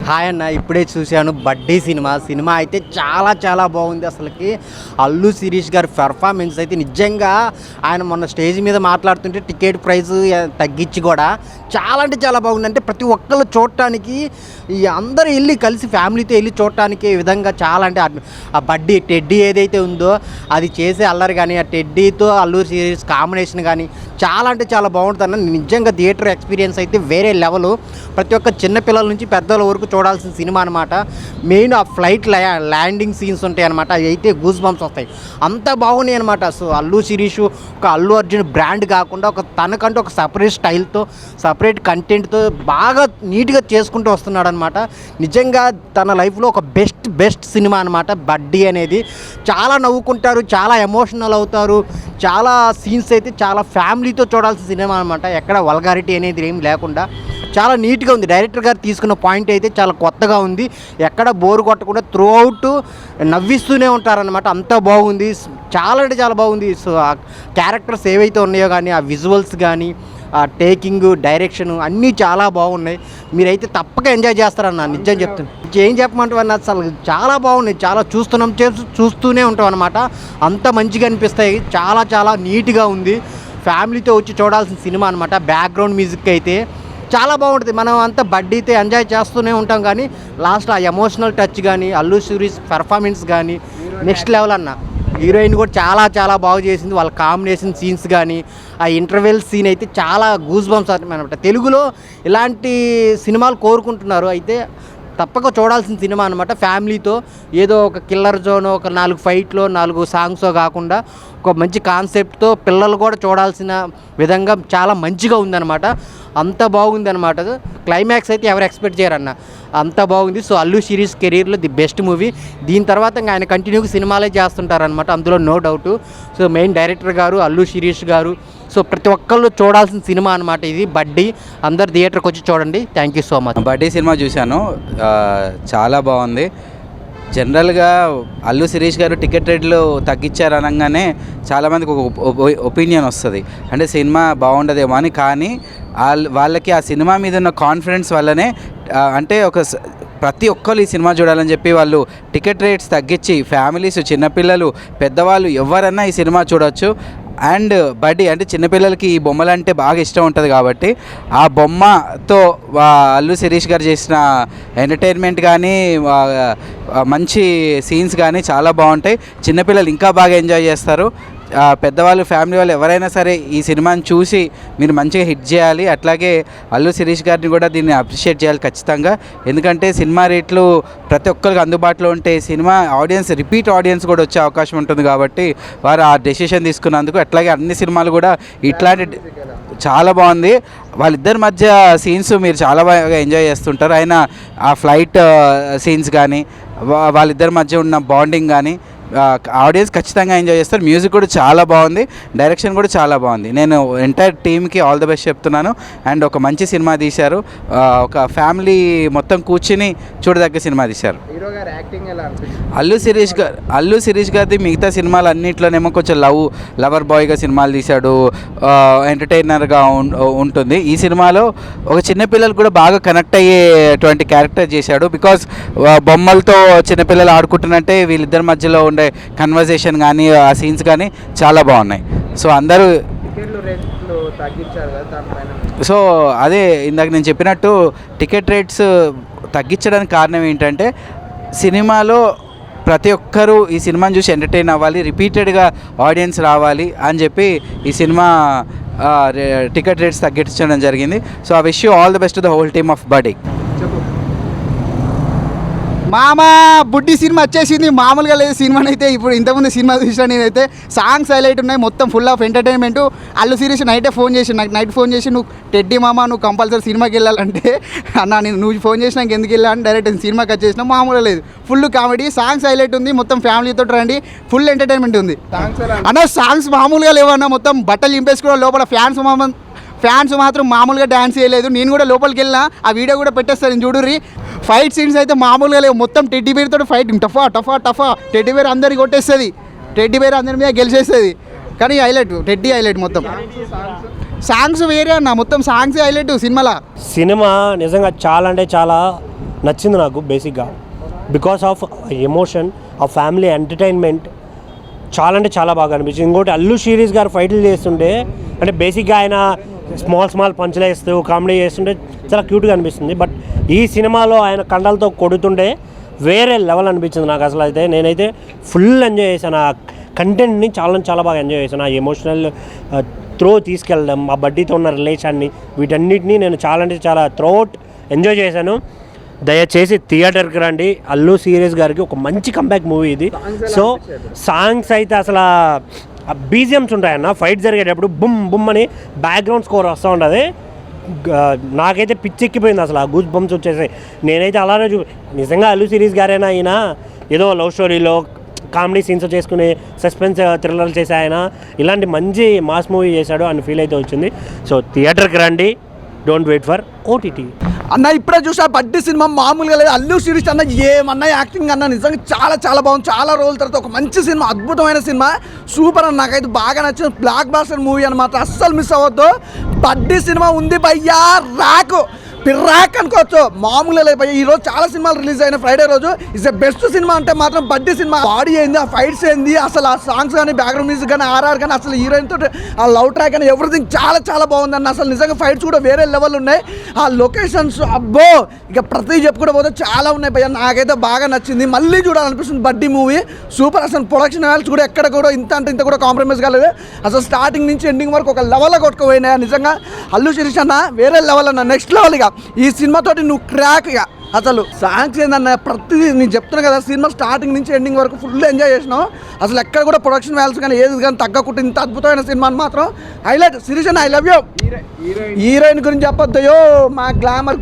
Hi అన్న, ఇప్పుడే చూశాను బడ్డీ సినిమా అయితే చాలా చాలా బాగుంది. అసలుకి అల్లు శిరీష్ గారి పెర్ఫార్మెన్స్ అయితే నిజంగా ఆయన మొన్న స్టేజ్ మీద మాట్లాడుతుంటే టికెట్ ప్రైస్ తగ్గించి కూడా చాలా అంటే చాలా బాగుంది. అంటే ప్రతి ఒక్కళ్ళు చూడటానికి ఈ అందరూ వెళ్ళి కలిసి ఫ్యామిలీతో వెళ్ళి చూడటానికి ఈ విధంగా చాలా అంటే ఆ బడ్డీ టెడ్డీ ఏదైతే ఉందో అది చేసే అల్లరి కానీ ఆ టెడ్డీతో అల్లు శిరీష్ కాంబినేషన్ కానీ చాలా అంటే చాలా బాగుంటుంది అన్న. నిజంగా థియేటర్ ఎక్స్పీరియన్స్ అయితే వేరే లెవెల్. ప్రతి ఒక్క చిన్నపిల్లల నుంచి పెద్దల వరకు చూడాల్సిన సినిమా అనమాట. మెయిన్ ఆ ఫ్లైట్ ల్యాండింగ్ సీన్స్ ఉంటాయి అనమాట, అవి అయితే గూస్ బంప్స్ వస్తాయి, అంత బాగున్నాయి అనమాట. సో అల్లు శిరీష్ ఒక అల్లు అర్జున్ బ్రాండ్ కాకుండా ఒక తనకంటూ ఒక సపరేట్ స్టైల్తో సపరేట్ కంటెంట్తో బాగా నీట్గా చేసుకుంటూ వస్తున్నాడు అనమాట. నిజంగా తన లైఫ్లో ఒక బెస్ట్ సినిమా అనమాట బడ్డీ అనేది. చాలా నవ్వుకుంటారు, చాలా ఎమోషనల్ అవుతారు. చాలా సీన్స్ అయితే చాలా ఫ్యామిలీతో చూడాల్సిన సినిమా అనమాట. ఎక్కడ వల్గారిటీ అనేది ఏం లేకుండా చాలా నీట్గా ఉంది. డైరెక్టర్ గారు తీసుకున్న పాయింట్ అయితే చాలా కొత్తగా ఉంది. ఎక్కడ బోర్ కొట్టకుండా త్రూ అవుట్ నవ్విస్తూనే ఉంటారనమాట. అంతా బాగుంది, చాలా అంటే చాలా బాగుంది. సో ఆ క్యారెక్టర్స్ ఏవైతే ఉన్నాయో కానీ ఆ విజువల్స్ కానీ ఆ టేకింగ్ డైరెక్షన్ అన్నీ చాలా బాగున్నాయి. మీరైతే తప్పక ఎంజాయ్ చేస్తారన్న, నిజం చెప్తున్నాను. ఏం చెప్పమంటావు అన్న, అసలు చాలా బాగున్నాయి. చాలా చూస్తూనే ఉంటాం అనమాట. అంత మంచిగా అనిపిస్తాయి. చాలా చాలా నీట్గా ఉంది. ఫ్యామిలీతో వచ్చి చూడాల్సిన సినిమా అనమాట. బ్యాక్గ్రౌండ్ మ్యూజిక్ అయితే చాలా బాగుంటుంది. మనం అంతా బడ్డీతో ఎంజాయ్ చేస్తూనే ఉంటాం కానీ లాస్ట్ ఆ ఎమోషనల్ టచ్ కానీ అల్లు శిరీష్ పెర్ఫార్మెన్స్ కానీ నెక్స్ట్ లెవెల్ అన్న. హీరోయిన్ కూడా చాలా చాలా బాగా చేసింది. వాళ్ళ కాంబినేషన్ సీన్స్ కానీ ఆ ఇంటర్వెల్ సీన్ అయితే చాలా గూస్ బంప్స్ అనమాట. తెలుగులో ఇలాంటి సినిమాలు కోరుకుంటున్నారు. అయితే తప్పక చూడాల్సిన సినిమా అనమాట. ఫ్యామిలీతో ఏదో ఒక కిల్లర్ జోన్, ఒక 4 ఫైట్లో 4 సాంగ్స్ కాకుండా ఒక మంచి కాన్సెప్ట్తో పిల్లలు కూడా చూడాల్సిన విధంగా చాలా మంచిగా ఉందన్నమాట. అంత బాగుంది అనమాట. క్లైమాక్స్ అయితే ఎవరు ఎక్స్పెక్ట్ చేయరన్న, అంత బాగుంది. సో అల్లు శిరీష్ కెరీర్లో ది బెస్ట్ మూవీ. దీని తర్వాత ఇంకా ఆయన కంటిన్యూగా సినిమాలే చేస్తుంటారనమాట, అందులో no doubt. So main director గారు అల్లు శిరీష్ గారు. సో ప్రతి ఒక్కళ్ళు చూడాల్సిన సినిమా అనమాట ఇది బడ్డీ. అందరు థియేటర్కి వచ్చి చూడండి. Thank you so much. బడ్డీ సినిమా చూశాను, చాలా బాగుంది. జనరల్గా అల్లు శిరీష్ గారు టికెట్ రేట్లు తగ్గించారు అనగానే చాలామందికి ఒక ఒపీనియన్ వస్తుంది, అంటే సినిమా బాగుండదేమో అని. కానీ వాళ్ళకి ఆ సినిమా మీద ఉన్న కాన్ఫిడెన్స్ వల్లనే అంటే ప్రతి ఒక్కరు ఈ సినిమా చూడాలని చెప్పి వాళ్ళు టికెట్ రేట్స్ తగ్గించి ఫ్యామిలీస్, చిన్నపిల్లలు, పెద్దవాళ్ళు ఎవరన్నా ఈ సినిమా చూడవచ్చు. అండ్ బడ్డీ అంటే చిన్నపిల్లలకి ఈ బొమ్మలు అంటే బాగా ఇష్టం ఉంటుంది కాబట్టి ఆ బొమ్మతో అల్లు శిరీష్ గారు చేసిన ఎంటర్టైన్మెంట్ కానీ మంచి సీన్స్ కానీ చాలా బాగుంటాయి. చిన్నపిల్లలు ఇంకా బాగా ఎంజాయ్ చేస్తారు. పెద్దవాళ్ళు, ఫ్యామిలీ వాళ్ళు ఎవరైనా సరే ఈ సినిమాని చూసి మీరు మంచిగా హిట్ చేయాలి. అట్లాగే అల్లు శిరీష్ గారిని కూడా దీన్ని అప్రిషియేట్ చేయాలి ఖచ్చితంగా. ఎందుకంటే సినిమా రేట్లు ప్రతి ఒక్కరికి అందుబాటులో ఉంటే సినిమా ఆడియన్స్, రిపీట్ ఆడియన్స్ కూడా వచ్చే అవకాశం ఉంటుంది కాబట్టి వారు ఆ డెసిషన్ తీసుకున్నందుకు. అట్లాగే అన్ని సినిమాలు కూడా ఇట్లాంటి చాలా బాగుంది. వాళ్ళిద్దరి మధ్య సీన్స్ మీరు చాలా బాగా ఎంజాయ్ చేస్తుంటారు. ఆయన ఆ ఫ్లైట్ సీన్స్ కానీ వాళ్ళిద్దరి మధ్య ఉన్న బాండింగ్ కానీ ఆడియన్స్ ఖచ్చితంగా ఎంజాయ్ చేస్తారు. మ్యూజిక్ కూడా చాలా బాగుంది, డైరెక్షన్ కూడా చాలా బాగుంది. నేను ఎంటైర్ టీమ్కి ఆల్ ది బెస్ట్ చెప్తున్నాను. అండ్ ఒక మంచి సినిమా తీశారు, ఒక ఫ్యామిలీ మొత్తం కూర్చుని చూడదగ్గ సినిమా తీశారు. అల్లు శిరీష్ గారిది మిగతా సినిమాలు అన్నింటిలోనేమో కొంచెం లవర్ బాయ్గా సినిమాలు తీశాడు, ఎంటర్టైనర్గా ఉంటుంది. ఈ సినిమాలో ఒక చిన్నపిల్లలు కూడా బాగా కనెక్ట్ అయ్యేటువంటి క్యారెక్టర్ చేశాడు. బికాజ్ బొమ్మలతో చిన్నపిల్లలు ఆడుకుంటున్నట్టే వీళ్ళిద్దరి మధ్యలో ఉండే కన్వర్జేషన్ కానీ ఆ సీన్స్ కానీ చాలా బాగున్నాయి. సో అందరూ సో అదే ఇందాక నేను చెప్పినట్టు టికెట్ రేట్స్ తగ్గించడానికి కారణం ఏంటంటే సినిమాలో ప్రతి ఒక్కరూ ఈ సినిమాని చూసి ఎంటర్టైన్ అవ్వాలి, రిపీటెడ్గా ఆడియన్స్ రావాలి అని చెప్పి ఈ సినిమా టికెట్ రేట్స్ తగ్గించడం జరిగింది. So I wish you all the best to the whole team of బడ్డీ. మామ బుడ్డి సినిమా వచ్చేసింది, మామూలుగా లేదు సినిమాని అయితే. ఇప్పుడు ఇంతకుముందు సినిమా చూసిన నేనైతే సాంగ్స్ హైలైట్ ఉన్నాయి, మొత్తం full of entertainment. Allu Sirish night phone చేసి నువ్వు టెడ్డీ మామ నువ్వు కంపల్సరీ సినిమాకి వెళ్ళాలంటే అన్న నువ్వు ఫోన్ చేసినాక ఎందుకు వెళ్ళాలని డైరెక్ట్ సినిమాకి వచ్చేసిన. మామూలుగా లేదు, ఫుల్ కామెడీ, సాంగ్స్ హైలైట్ ఉంది, మొత్తం ఫ్యామిలీతో రండి, ఫుల్ ఎంటర్టైన్మెంట్ ఉంది అన్న. సాంగ్స్ మామూలుగా లేవన్నా, మొత్తం బట్టలు చింపేసుకోవడం. లోపల ఫ్యాన్స్ మాత్రం మామూలుగా డ్యాన్స్ చేయలేదు. నేను కూడా లోపలికి వెళ్ళినా, ఆ వీడియో కూడా పెట్టేస్తాను చూడుర్రి. ఫైట్ సీన్స్ అయితే మామూలుగా లేవు, మొత్తం టెడ్డీ బేర్తో ఫైటింగ్, టఫా. టెడ్డీ బేర్ అందరికి కొట్టేస్తుంది, టెడ్డీ బేర్ అందరి మీద గెలిచేస్తుంది. కానీ టెడ్డీ హైలైట్. మొత్తం సాంగ్స్ వేరే అన్న, మొత్తం సాంగ్స్ హైలైట్ సినిమాలో. సినిమా నిజంగా చాలా అంటే చాలా నచ్చింది నాకు బేసిక్గా. బికాస్ ఆఫ్ ఎమోషన్, ఆ ఫ్యామిలీ ఎంటర్టైన్మెంట్ చాలా అంటే చాలా బాగా అనిపించింది. ఇంకోటి అల్లు శిరీష్ గారు ఫైట్లు చేస్తుంటే అంటే బేసిక్గా ఆయన స్మాల్ పంచులు వేస్తూ కామెడీ చేస్తుంటే చాలా క్యూట్గా అనిపిస్తుంది. బట్ ఈ సినిమాలో ఆయన కండలతో కొడుతుంటే వేరే లెవెల్ అనిపించింది నాకు. అసలు అయితే నేనైతే ఫుల్ ఎంజాయ్ చేశాను. ఆ కంటెంట్ని చాలా బాగా ఎంజాయ్ చేశాను. ఆ ఎమోషనల్ త్రో తీసుకెళ్ళడం, ఆ బడ్డీతో ఉన్న రిలేషన్ని, వీటన్నిటిని నేను చాలా అంటే చాలా త్రోట్ ఎంజాయ్ చేశాను. దయచేసి థియేటర్కి రండి. అల్లు శిరీష్ గారికి ఒక మంచి కంబ్యాక్ మూవీ ఇది. సో సాంగ్స్ అయితే అసలు బీజిఎమ్స్ ఉంటాయన్న, ఫైట్ జరిగేటప్పుడు బుమ్ బుమ్ అని బ్యాక్గ్రౌండ్ స్కోర్ వస్తూ ఉంటుంది. నాకైతే పిచ్చెక్కిపోయింది అసలు, ఆ గూస్ బంప్స్ వచ్చేసాయి. నేనైతే అలానే నిజంగా అల్లు శిరీష్ గారైనా ఈయన ఏదో లవ్ స్టోరీలో కామెడీ సీన్స్ చేసుకుని సస్పెన్స్ థ్రిల్లర్లు చేసే ఆయన ఇలాంటి మంచి మాస్ మూవీ చేశాడు అని ఫీల్ అయితే వచ్చింది. సో థియేటర్కి రండి, డోంట్ వెయిట్ ఫర్ ఓటీటీ. అన్న ఇప్పుడే చూసా బడ్డీ సినిమా మామూలుగా లేదు. అల్లు శిరీష్ అన్న ఏమన్నా యాక్టింగ్ అన్న నిజంగా చాలా బాగుంది. చాలా రోజుల తర్వాత ఒక మంచి సినిమా, అద్భుతమైన సినిమా, సూపర్ అన్న. నాకైతే బాగా నచ్చింది. బ్లాక్ బాస్టర్ మూవీ అనమాట, అస్సలు మిస్ అవ్వద్దు. బడ్డీ సినిమా ఉంది భయ్యా, పిర్రాక్ అనుకోవచ్చు, మామూలుగా లేదు భయ్యా. ఈరోజు చాలా సినిమాలు రిలీజ్ అయిన ఫ్రైడే రోజు ఇస్ ద బెస్ట్ సినిమా అంటే మాత్రం బడ్డీ సినిమా. బాడీ ఏంది, ఆ ఫైట్స్ ఏంది, అసలు ఆ సాంగ్స్ కానీ బ్యాక్గ్రౌండ్ మ్యూజిక్ కానీ ఆర్ఆర్ కానీ అసలు హీరోయిన్ తోటి ఆ లవ్ ట్రాక్ కానీ ఎవ్రీథింగ్ చాలా బాగుందన్న. అసలు నిజంగా ఫైట్స్ కూడా వేరే లెవెల్ ఉన్నాయి. ఆ లొకేషన్స్ అబ్బో ఇక ప్రతి చెప్పుకుంటూ పోతే చాలా ఉన్నాయి భయ్యా. నాకైతే బాగా నచ్చింది, మళ్ళీ చూడాలనిపిస్తుంది బడ్డీ మూవీ. సూపర్. అసలు ప్రొడక్షన్ వాల్యూస్ కూడా ఎక్కడ కూడా ఇంత అంటే ఇంత కూడా కాంప్రమైజ్ కాలేదు. అసలు స్టార్టింగ్ నుంచి ఎండింగ్ వరకు ఒక లెవెల్లో కొట్టుకుపోయినాయి నిజంగా. అల్లు శిరీష్ అన్న వేరే లెవెల్ అన్న, నెక్స్ట్ లెవెల్. ఇక ఈ సినిమాతోటి నువ్వు క్రాక్. ఇక అసలు సాంగ్స్ ఏందన్న, ప్రతిదీ నేను చెప్తున్నా కదా, సినిమా స్టార్టింగ్ నుంచి ఎండింగ్ వరకు ఫుల్ ఎంజాయ్ చేసినాం. అసలు ఎక్కడ కూడా ప్రొడక్షన్ వాల్యూస్ కానీ ఏది కానీ తగ్గకుండా ఇంత అద్భుతమైన సినిమాని మాత్రం హైలైట్. శిరీష్ అన్న ఐ లవ్ యూ. హీరోయిన్ గురించి చెప్పొద్దయో, మా గ్లామర్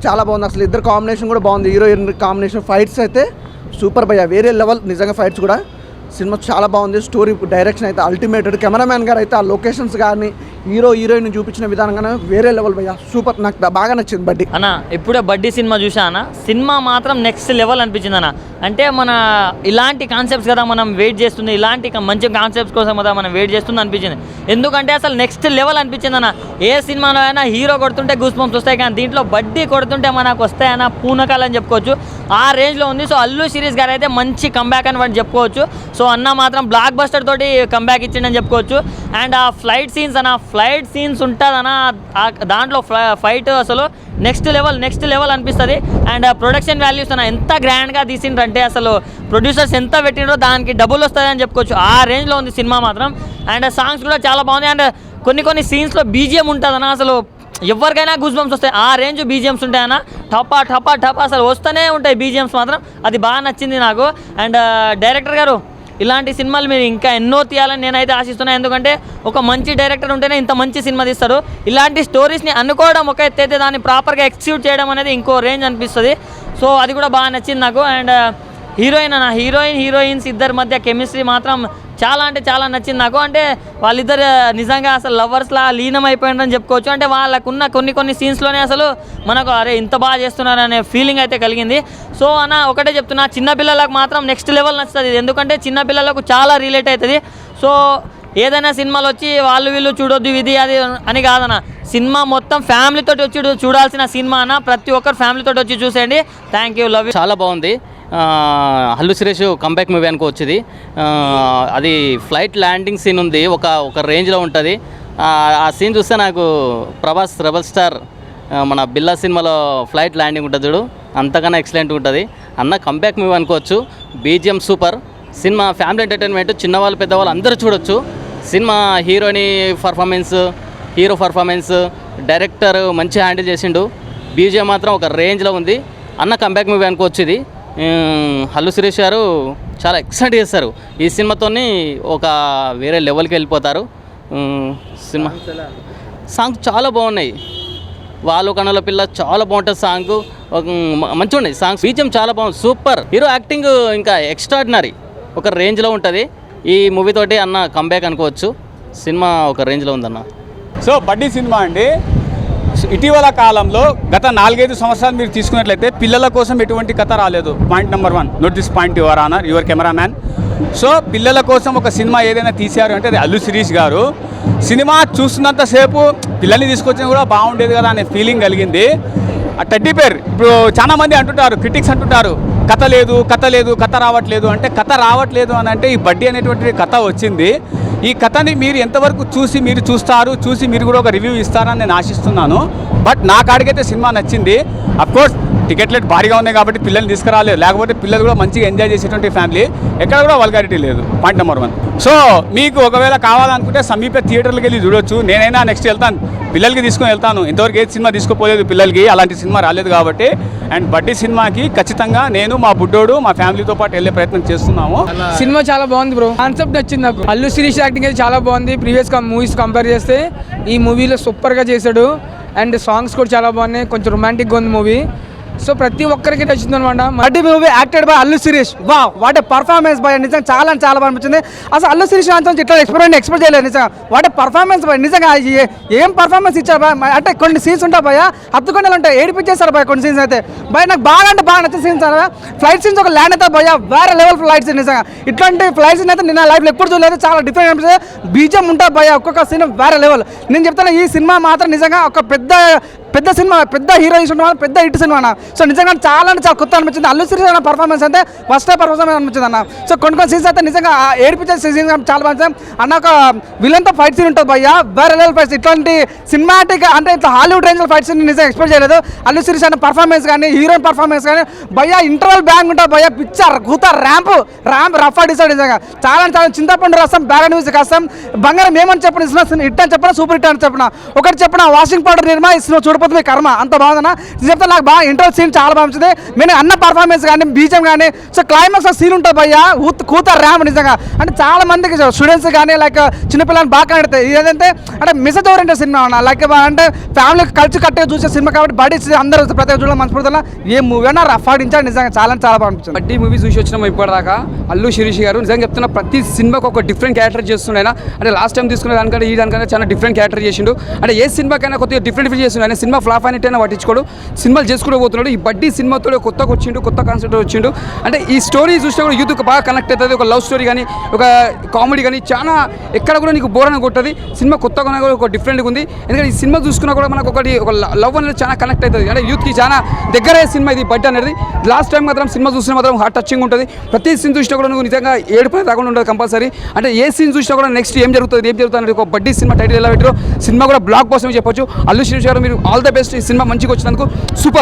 చాలా బాగుంది. అసలు ఇద్దరు కాంబినేషన్ కూడా బాగుంది, హీరోయిన్ కాంబినేషన్. ఫైట్స్ అయితే సూపర్ భయ్యా, వేరే లెవెల్ నిజంగా. ఫైట్స్ కూడా సినిమా చాలా బాగుంది. స్టోరీ డైరెక్షన్ అయితే అల్టిమేటెడ్. కెమెరామ్యాన్ గారు అయితే ఆ లొకేషన్స్ కానీ హీరోయిన్ చూపించిన విధానంగానే వేరే లెవెల్ భయ్యా, సూపర్. నాకు బాగా నచ్చింది బడ్డీ అన్న. ఇప్పుడే బడ్డీ సినిమా చూసా అన్న, సినిమా మాత్రం నెక్స్ట్ లెవెల్ అనిపించింది అన్న. అంటే మన ఇలాంటి కాన్సెప్ట్స్ కదా మనం వెయిట్ చేస్తుంది, ఇలాంటి మంచి కాన్సెప్ట్స్ కోసం కదా మనం వెయిట్ చేస్తుంది అనిపించింది. ఎందుకంటే అసలు నెక్స్ట్ లెవెల్ అనిపించింది అన్న. ఏ సినిమాలో అయినా హీరో కొడుతుంటే గూస్ బంప్స్ వస్తాయి, కానీ దీంట్లో బడ్డీ కొడుతుంటే మనకు వస్తాయన్న పూనకాలు అని చెప్పుకోవచ్చు. ఆ రేంజ్లో ఉంది. సో అల్లు శిరీష్ గారు అయితే మంచి కంబ్యాక్ అని వాటి చెప్పుకోవచ్చు. సో అన్న మాత్రం బ్లాక్ బస్టర్ తోటి కంబ్యాక్ ఇచ్చిండని చెప్పుకోవచ్చు. అండ్ ఆ ఫ్లైట్ సీన్స్ ఉంటుందన్న, దాంట్లో ఫైట్ అసలు నెక్స్ట్ లెవెల్ అనిపిస్తుంది. అండ్ ప్రొడక్షన్ వాల్యూస్ అన్న ఎంత గ్రాండ్గా తీసిండ్రంటే అసలు ప్రొడ్యూసర్స్ ఎంత పెట్టిండ్రో దానికి డబుల్ వస్తుంది అని చెప్పుకోవచ్చు. ఆ రేంజ్లో ఉంది సినిమా మాత్రం. అండ్ సాంగ్స్ కూడా చాలా బాగుంది. అండ్ కొన్ని సీన్స్లో బీజిఎం ఉంటుందన్న, అసలు ఎవరికైనా గూస్ బంప్స్ వస్తాయి. ఆ రేంజ్ బీజిఎమ్స్ ఉంటాయన్న, టపా అసలు వస్తూనే ఉంటాయి బీజిఎమ్స్ మాత్రం. అది బాగా నచ్చింది నాకు. అండ్ డైరెక్టర్ గారు ఇలాంటి సినిమాలు మీరు ఇంకా ఎన్నో తీయాలని నేనైతే ఆశిస్తున్నాను. ఎందుకంటే ఒక మంచి డైరెక్టర్ ఉంటేనే ఇంత మంచి సినిమా తీస్తారు. ఇలాంటి స్టోరీస్ని అనుకోవడం ఒక ఎత్తు అయితే దాన్ని ప్రాపర్గా ఎక్స్క్యూట్ చేయడం అనేది ఇంకో రేంజ్ అనిపిస్తుంది. సో అది కూడా బాగా నచ్చింది నాకు. అండ్ హీరోయిన్స్ ఇద్దరి మధ్య కెమిస్ట్రీ మాత్రం చాలా నచ్చింది నాకు. అంటే వాళ్ళిద్దరు నిజంగా అసలు లవర్స్లా లీనం అయిపోయిందని చెప్పుకోవచ్చు. అంటే వాళ్ళకున్న కొన్ని సీన్స్లోనే అసలు మనకు అరే ఇంత బాగా చేస్తున్నారు అనే ఫీలింగ్ అయితే కలిగింది. సో అన్న ఒకటే చెప్తున్నా, చిన్నపిల్లలకు మాత్రం నెక్స్ట్ లెవెల్ నచ్చుతుంది. ఎందుకంటే చిన్నపిల్లలకు చాలా రిలేట్ అవుతుంది. సో ఏదైనా సినిమాలు వచ్చి వీళ్ళు చూడొద్దు ఇది అది అని కాదన్న, సినిమా మొత్తం ఫ్యామిలీతో వచ్చి చూడాల్సిన సినిమా అన్న. ప్రతి ఒక్కరు ఫ్యామిలీతో వచ్చి చూసేయండి. Thank you, love you. చాలా బాగుంది. అల్లు శిరీష్ కంబ్యాక్ మూవీ అనుకోవచ్చు ఇది. అది ఫ్లైట్ ల్యాండింగ్ సీన్ ఉంది, ఒక రేంజ్లో ఉంటుంది. ఆ సీన్ చూస్తే నాకు ప్రభాస్ రెబల్ స్టార్ మన బిల్లా సినిమాలో ఫ్లైట్ ల్యాండింగ్ ఉంటుంది చూడు, అంతకన్నా ఎక్సలెంట్ ఉంటుంది అన్న. కంబ్యాక్ మూవీ అనుకోవచ్చు. BGM super. Cinema family entertainment, చిన్నవాళ్ళు పెద్దవాళ్ళు అందరూ చూడొచ్చు. సినిమా హీరో పర్ఫార్మెన్స్ డైరెక్టర్ మంచి హ్యాండిల్ చేసిండు. బీజిఎం మాత్రం ఒక రేంజ్లో ఉంది అన్న. కంబ్యాక్ మూవీ అనుకోవచ్చు ఇది. అల్లు శిరీష్ గారు చాలా ఎక్సలెంట్ చేస్తారు. ఈ సినిమాతోని ఒక వేరే లెవెల్కి వెళ్ళిపోతారు. సినిమా సాంగ్స్ చాలా బాగున్నాయి. వాళ్ళు కన్నుల పిల్ల చాలా బాగుంటుంది సాంగ్, మంచిగా ఉన్నాయి సాంగ్స్. బీజిఎం చాలా బాగుంది, సూపర్. హీరో యాక్టింగ్ ఇంకా ఎక్స్ట్రాడినరీ, ఒక రేంజ్లో ఉంటుంది. ఈ మూవీ తోటి అన్న కంబ్యాక్ అనుకోవచ్చు. సినిమా ఒక రేంజ్లో ఉందన్న. సో బడ్డీ సినిమా అండి, ఇటీవల కాలంలో గత 4-5 సంవత్సరాలు మీరు తీసుకున్నట్లయితే పిల్లల కోసం ఎటువంటి కథ రాలేదు. Point number 1, note this point your honour, your cameraman. So పిల్లల కోసం ఒక సినిమా ఏదైనా తీశారు అంటే అది అల్లు శిరీష్ గారు. సినిమా చూస్తున్నంతసేపు పిల్లల్ని తీసుకొచ్చినా కూడా బాగుండేది కదా అనే ఫీలింగ్ కలిగింది. ఆ టెడ్డీ పేర్ ఇప్పుడు చాలా మంది అంటుంటారు, క్రిటిక్స్ అంటుంటారు కథ లేదు కథ రావట్లేదు అంటే, కథ రావట్లేదు అని అంటే ఈ బడ్డీ అనేటువంటి కథ వచ్చింది. ఈ కథని మీరు ఎంతవరకు చూసి మీరు కూడా ఒక రివ్యూ ఇస్తారని నేను ఆశిస్తున్నాను. బట్ నా కాడికైతే సినిమా నచ్చింది. అఫ్కోర్స్ టికెట్ రేట్ భారీగా ఉన్నాయి కాబట్టి పిల్లల్ని తీసుకురాలేదు, లేకపోతే పిల్లలు కూడా మంచిగా ఎంజాయ్ చేసేటువంటి ఫ్యామిలీ, ఎక్కడ కూడా వల్గారిటీ లేదు. Point number 1. సో మీకు ఒకవేళ కావాలనుకుంటే సమీప థియేటర్లకు వెళ్ళి చూడొచ్చు. నేనైనా నెక్స్ట్ వెళ్తాను, పిల్లలకి తీసుకొని వెళ్తాను. ఇంతవరకు ఏ సినిమా తీసుకోపోలేదు పిల్లలకి, అలాంటి సినిమా రాలేదు కాబట్టి. అండ్ బడ్డీ సినిమాకి ఖచ్చితంగా నేను, మా బుడ్డోడు, మా ఫ్యామిలీతో పాటు వెళ్ళే ప్రయత్నం చేస్తున్నాము. సినిమా చాలా బాగుంది బ్రో, కాన్సెప్ట్ నచ్చింది నాకు. అల్లు శిరీష్ యాక్టింగ్ అయితే చాలా బాగుంది. ప్రీవియస్ మూవీస్ కంపేర్ చేస్తే ఈ మూవీలో సూపర్గా చేశాడు. అండ్ సాంగ్స్ కూడా చాలా బాగున్నాయి, కొంచెం రొమాంటిక్గా ఉంది మూవీ. సో ప్రతి ఒక్కరికి నచ్చింది అనమాట. Buddy movie acted by Allu Sirish. వా వాట్ ఏ పర్ఫార్మెన్స్ బై, నిజంగా చాలా బాగా అనిపించింది. అసలు అల్లు శిరీష్ అంతా ఇట్లా ఎక్స్పెక్ట్ చేయలేదు నిజంగా. వాట్ ఏ పర్ఫార్మెన్స్ బై, నిజంగా ఏం పర్ఫార్మెన్స్ ఇచ్చారు బా. అంటే కొన్ని సీన్స్ ఉంటాయి భయ, హత్తుకొండలు ఉంటాయి, ఏడిపించేస్తారు భయ కొన్ని సీన్స్ అయితే. భయ నాకు బాగా నచ్చిన సీన్స్ సార్. ఫ్లైట్ సీన్స్ ఒక ల్యాండ్ అయితే భయ వేరే లెవెల్ ఫ్లైట్ సీన్. నిజంగా ఇట్లాంటి ఫ్లైట్ సీన్ అయితే నేను లైఫ్లో ఎప్పుడు చూడలేదు, చాలా డిఫరెంట్ అనిపిస్తుంది. బీజం ఉంటుంది భయ, ఒక్కొక్క సీన్ వేరే లెవెల్. నేను చెప్తాను ఈ సినిమా మాత్రం నిజంగా ఒక పెద్ద సినిమా, పెద్ద హీరో ఇష్టం, పెద్ద హిట్ సినిమా అన్న. సో నిజంగా చాలా కొత్త అనిపించింది. అల్లు శిరీష్ అన్న పర్ఫార్మెన్స్ అయితే ఫస్ట్ టైం పర్ఫార్మెన్స్ అనిపించింది అన్న. సో కొన్ని సీన్స్ అయితే నిజంగా ఏడిపించే సీన్స్ చాలా బాగా అన్న. ఒక విలన్తో ఫైట్ సీన్ ఉంటుంది భయ్య, వేరే లెవెల్ ఫైట్. ఇట్లాంటి సినిమాటిక్ అంటే ఇట్లా హాలీవుడ్ రేంజ్ ఫైట్ సీన్ నిజంగా ఎక్స్పెక్ట్ చేయలేదు. అల్లు శిరీష్ అన్న పర్ఫార్మెన్స్ కానీ, హీరోయిన్ పర్ఫార్మెన్స్ కానీ భయ్య ఇంటర్వల్ బ్యాంగ్ ఉంటుంది భయ్య, పిక్చర్ కూత ర్యాంప్ రఫ్ డిసైడ్. నిజంగా చాలా చింతపండు రసం, బ్యాలెన్స్ మ్యూజిక్ కష్టం, బంగారం ఏమని చెప్పిన హిట్ అని చెప్పిన, సూపర్ హిట్ అని చెప్పిన, ఒకటి చెప్పిన వాషింగ్ పౌడర్ నిర్మా చూడపోతే మీ కర్మ, అంత బాగుందన్న. చెప్తే నాకు బాగా ఇంటర్వల్ సీన్ చాలా బాగా నచ్చింది. నేను అన్న పర్ఫార్మెన్స్ కానీ, బీజం కానీ, సో క్లైమాక్స్ సీన్ ఉంటుంది భయ్య, కూత ర్యాంప్. నిజంగా అంటే చాలా మందికి స్టూడెంట్స్ కానీ లైక్ చిన్నపిల్లలు బాగా కనెడతాయి. ఏదంటే అంటే మిస్సెస్ ఓరియంటెడ్ సినిమా అన్న. లైక్ అంటే ఫ్యామిలీ కలిసి కట్టే చూసే సినిమా కాబట్టి బడ్డీ అందరూ ప్రతి చూడడం మనస్ఫూర్తిలో ఏ మూవీ అయినా రఫ్ ఆడించాడు. నిజంగా చాలా బాగా అనిపించింది. బడ్డీ మూవీ చూసి వచ్చినాము ఇప్పటిదాకా. అల్లు శిరీష్ గారు నిజంగా చెప్తున్న ప్రతి సినిమాకి ఒక డిఫరెంట్ క్యారెక్టర్ చేస్తున్నాయి. అంటే లాస్ట్ టైం తీసుకునే దానికంటే ఈ దానికంటే చాలా డిఫరెంట్ క్యారెక్టర్ చేసిండు. అంటే ఏ సినిమాకైనా కొద్దిగా డిఫరెంట్ చేస్తున్నాడు. ఆయన సినిమా ఫ్లాప్ అయినట్టయినా పట్టించుకోడు, సినిమాలు చేసుకుంటూ పోతున్నాడు. ఈ బడ్డీ సినిమాతో కొత్తగా వచ్చిండు, కొత్త కాన్సెప్ట్ వచ్చిండు. అంటే ఈ స్టోరీ చూస్తే కూడా యూత్కి బాగా కనెక్ట్ అవుతుంది. ఒక లవ్ స్టోరీ కానీ, ఒక కామెడీ కానీ, చాలా ఎక్కడ కూడా నీకు బోర్ అని కొట్టది. సినిమా కొత్తగా కూడా ఒక డిఫరెంట్గా ఉంది. ఎందుకంటే ఈ సినిమా చూసుకున్నా కూడా మనకు ఒక లవ్ అనేది చాలా కనెక్ట్ అవుతుంది. అంటే యూత్కి చాలా దగ్గర సినిమా ఇది బడ్డీ అనేది. లాస్ట్ టైం మాత్రం సినిమా చూసినా మాత్రం హార్ట్ టచింగ్ ఉంటుంది. ప్రతి సీన్ చూసినా కూడా నువ్వు నిజంగా ఏడుపై రాకుండా ఉంటుంది కంపల్సరీ. అంటే ఏ సీన్ చూసినా కూడా నెక్స్ట్ ఏం జరుగుతుంది అనేది ఒక బడ్డీ సినిమా టైటిల్ ఎలా పెట్టారో సినిమా కూడా బ్లాక్ బస్టర్ చెప్పొచ్చు. అల్లు శిరీష్ గారు మీరు ఆల్ ద బెస్ట్. ఈ సినిమా మంచిగా వచ్చినందుకు సూపర్.